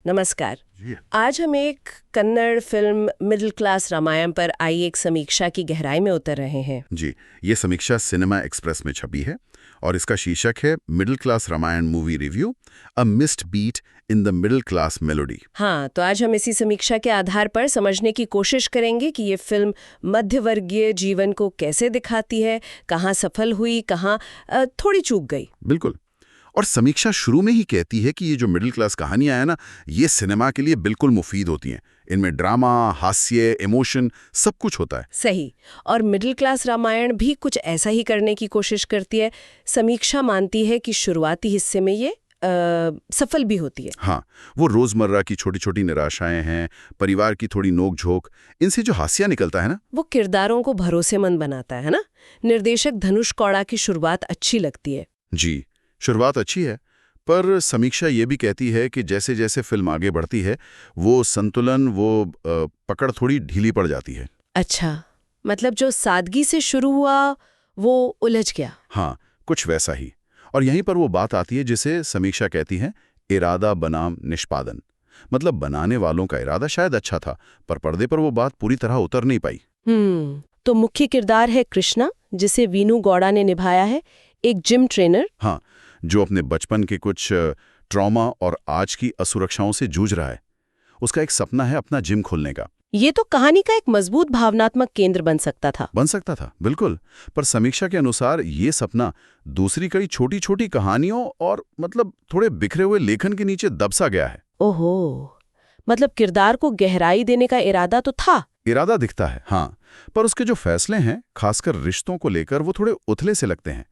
नमस्कार। जी आज हम एक Kannada film middle class Ramayana पर आई एक समीक्षा की गहराई में उतर रहे हैं। जी, ये समीक्षा सिनेमा एक्सप्रेस में छपी है और इसका शीर्षक है middle class Ramayana movie review, a missed beat in the middle class melody. हाँ, तो आज हम इसी समीक्षा के आधार पर समझने की कोशिश करेंगे कि ये फिल्म मध्यवर्गीय जीवन को कैसे दिखाती है, कहाँ सफल हुई, कहाँ थोड़ी चूक गई। बिल्कुल। और समीक्षा शुरू में ही कहती है कि ये जो मिडिल क्लास कहानियां हैं ना, ये सिनेमा के लिए बिल्कुल मुफीद होती हैं। इनमें ड्रामा, हास्य, इमोशन सब कुछ होता है। सही। और मिडिल क्लास रामायण भी कुछ ऐसा ही करने की कोशिश करती है। समीक्षा मानती है कि शुरुआती हिस्से में ये सफल भी होती है। हाँ, वो रोजमर्रा की छोटी छोटी निराशाएं हैं, परिवार की थोड़ी नोक-झोंक, इनसे जो हास्य निकलता है ना, वो किरदारों को भरोसेमंद बनाता है ना। निर्देशक धनुष कौड़ा की शुरुआत अच्छी लगती है। जी, शुरुआत अच्छी है। पर समीक्षा ये भी कहती है कि जैसे जैसे फिल्म आगे बढ़ती है, वो संतुलन, पकड़ थोड़ी ढीली पड़ जाती है। अच्छा, मतलब जो सादगी से शुरू हुआ वो उलझ गया। हाँ, कुछ वैसा ही। और यहीं पर वो बात आती है जिसे समीक्षा कहती है इरादा बनाम निष्पादन। मतलब बनाने वालों का इरादा शायद अच्छा था, पर पर्दे पर वो बात पूरी तरह उतर नहीं पाई। तो मुख्य किरदार है कृष्णा, जिसे वीनू गौड़ा ने निभाया है, एक जिम ट्रेनर। हाँ, जो अपने बचपन के कुछ ट्रॉमा और आज की असुरक्षाओं से जूझ रहा है। उसका एक सपना है अपना जिम खोलने का। ये तो कहानी का एक मजबूत भावनात्मक केंद्र बन सकता था। बन सकता था, बिल्कुल। पर समीक्षा के अनुसार ये सपना दूसरी कई छोटी छोटी कहानियों और मतलब थोड़े बिखरे हुए लेखन के नीचे दबसा गया है। ओहो, मतलब किरदार को गहराई देने का इरादा तो था। इरादा दिखता है, हाँ, पर उसके जो फैसले हैं, खासकर रिश्तों को लेकर, वो थोड़े उथले से लगते हैं।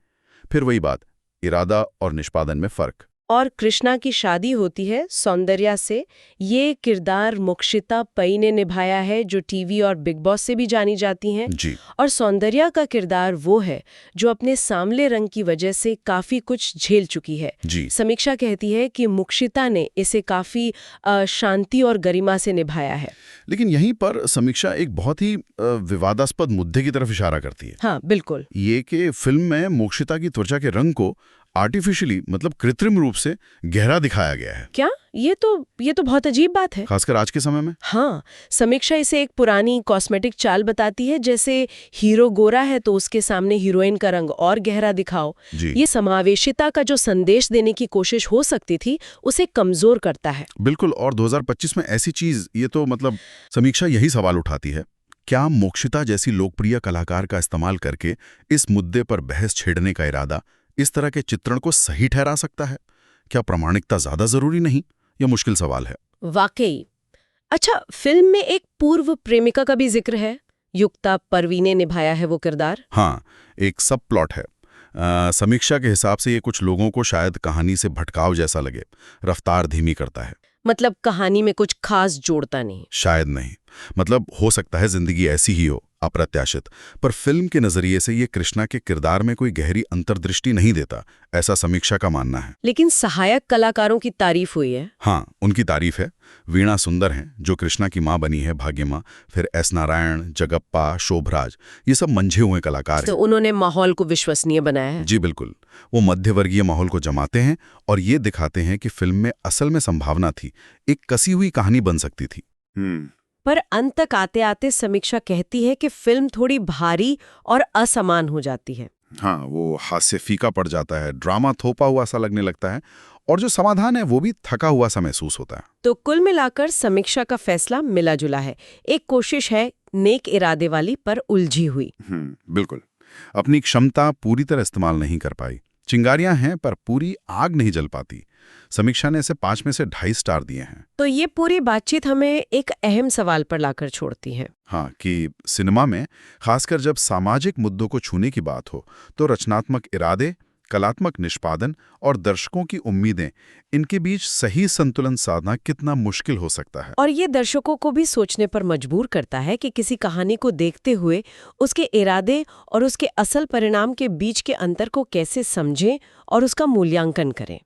फिर वही बात, इरादा और निष्पादन में फर्क। और कृष्णा की शादी होती है सौंदर्या से। ये किरदार मोक्षिता पई ने निभाया है, जो टीवी और बिग बॉस से भी जानी जाती हैं। जी और सौंदर्या का किरदार वो है जो अपने सांवले रंग की वजह से काफी कुछ झेल चुकी है। जी समीक्षा कहती है कि मोक्षिता ने इसे काफी शांति और गरिमा से निभाया है। लेकिन यहीं पर समीक्षा एक बहुत ही विवादास्पद मुद्दे की तरफ इशारा करती है। हाँ, बिल्कुल। ये कि फिल्म में मोक्षिता की त्वचा के रंग को आर्टिफिशियली, मतलब कृत्रिम रूप से गहरा दिखाया गया है। क्या? ये तो बहुत अजीब बात है। खासकर आज के समय में। हाँ, समीक्षा इसे एक पुरानी कॉस्मेटिक चाल बताती है, जैसे हीरो गोरा है तो उसके सामने हीरोइन का रंग और गहरा दिखाओ। जी ये समावेशिता का जो संदेश देने की कोशिश हो सकती थी, उसे कमजोर करता है। बिल्कुल। और 2025 में ऐसी चीज, ये तो मतलब समीक्षा यही सवाल उठाती है, क्या मोक्षिता जैसी लोकप्रिय कलाकार का इस्तेमाल करके इस मुद्दे पर बहस छेड़ने का इरादा इस तरह के चित्रण को सही ठहरा सकता है? क्या प्रामाणिकता ज्यादा जरूरी नहीं? यह मुश्किल सवाल है। वाकई। अच्छा, फिल्म में एक पूर्व प्रेमिका का भी जिक्र है। युक्ता परवीन ने निभाया है वो किरदार। हाँ, एक सब प्लॉट है। समीक्षा के हिसाब से ये कुछ लोगों को शायद कहानी से भटकाव जैसा लगे, रफ्तार धीमी करता है। मतलब कहानी में कुछ खास जोड़ता नहीं। शायद नहीं, मतलब हो सकता है जिंदगी ऐसी ही हो, अप्रत्याशित। पर फिल्म के नजरिए से ये कृष्णा के किरदार में कोई गहरी अंतर्दृष्टि नहीं देता, ऐसा समीक्षा का मानना है। लेकिन सहायक कलाकारों की तारीफ हुई है। हाँ, उनकी तारीफ है। वीणा सुंदर हैं, जो कृष्णा की माँ बनी है, भाग्य माँ। फिर एस नारायण, जगप्पा, शोभराज, ये सब मंझे हुए कलाकार तो हैं। उन्होंने माहौल को विश्वसनीय बनाया है। जी बिल्कुल। वो मध्यवर्गीय माहौल को जमाते हैं और ये दिखाते हैं कि फिल्म में असल में संभावना थी, एक कसी हुई कहानी बन सकती थी। पर अंत तक आते आते समीक्षा कहती है कि फिल्म थोड़ी भारी और असमान हो जाती है। हाँ, वो हास्य फीका पड़ जाता है, ड्रामा थोपा हुआ सा लगने लगता है, और जो समाधान है वो भी थका हुआ सा महसूस होता है। तो कुल मिलाकर समीक्षा का फैसला मिला जुला है। एक कोशिश है नेक इरादे वाली, पर उलझी हुई। बिल्कुल। अपनी क्षमता पूरी तरह इस्तेमाल नहीं कर पाई। चिंगारियां हैं पर पूरी आग नहीं जल पाती। समीक्षा ने इसे 5 में से 2.5 स्टार दिए हैं। तो ये पूरी बातचीत हमें एक अहम सवाल पर लाकर छोड़ती है। हाँ, कि सिनेमा में खासकर जब सामाजिक मुद्दों को छूने की बात हो, तो रचनात्मक इरादे, कलात्मक निष्पादन और दर्शकों की उम्मीदें, इनके बीच सही संतुलन साधना कितना मुश्किल हो सकता है। और ये दर्शकों को भी सोचने पर मजबूर करता है कि किसी कहानी को देखते हुए उसके इरादे और उसके असल परिणाम के बीच के अंतर को कैसे समझें और उसका मूल्यांकन करें।